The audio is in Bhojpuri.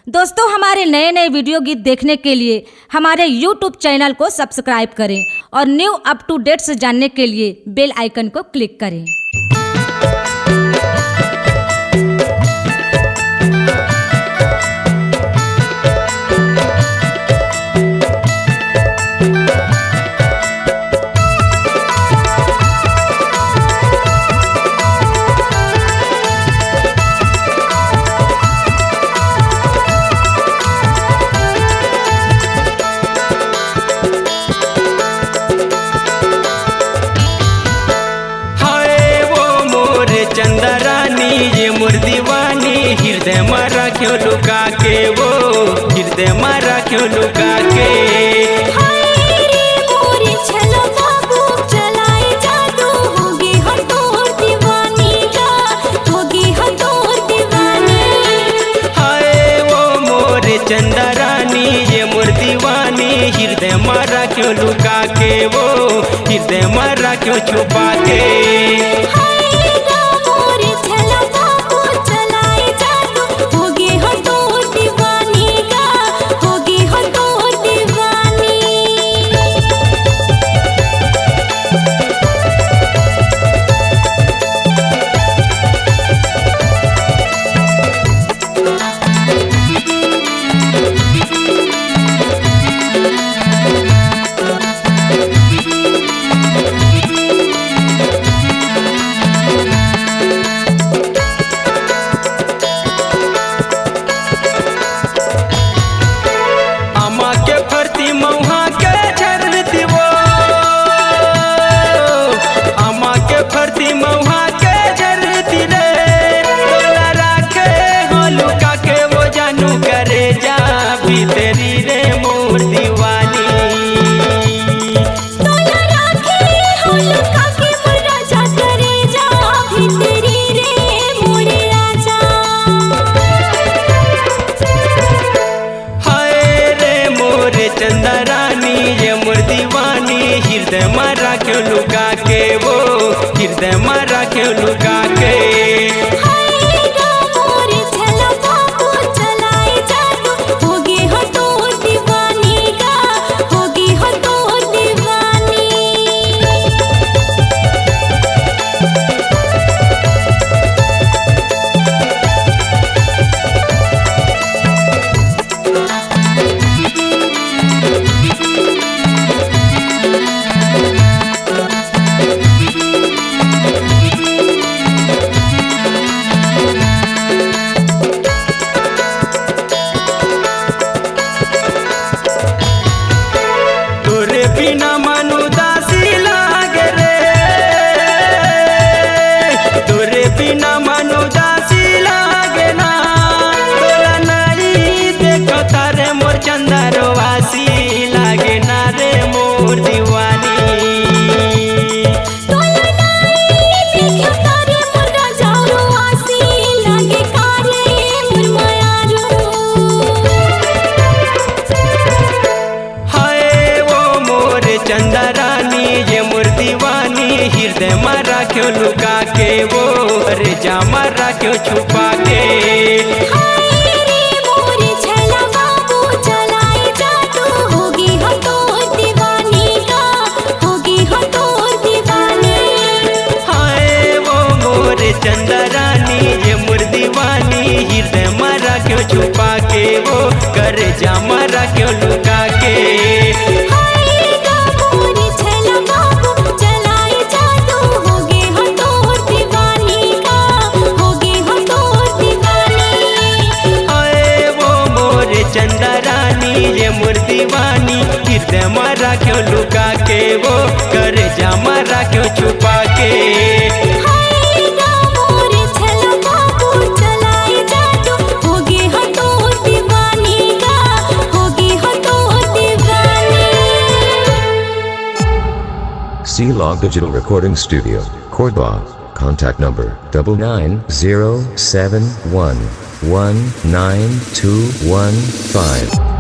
दोस्तों, हमारे नए नए वीडियो गीत देखने के लिए हमारे YouTube चैनल को सब्सक्राइब करें और न्यू अप टू डेट्स जानने के लिए बेल आइकन को क्लिक करें। चंदरानी ये मोर दीवानी, हृदय मारा क्यों लुका के, वो हृदय मारा क्यों लुका के। चंदरानी ये मोर दीवानी, हृदय मारा क्यों लुका के, वो हृदय मारा क्यों छुपा के। चंदरानी ये मोर दीवानी, हृदय मारा क्यों लुका के, वो हृदय मारा क्यों लुका के। चंदरानी ये मोर दीवानी, हृदय मारा क्यों लुका के, वो अरे जा मारा क्यों छुपा के। चंदरानी ये मोर दीवानी, हृदय मारा क्यों छुपा के, वो कर जा मारा क्यों लुका के। चंदरानी ये मोर दीवानी, हृदय मारा क्यों लुका के, वो कर जा मारा क्यों छुपा के। C-Log Digital Recording Studio, Cordoba. Contact number 99071192115.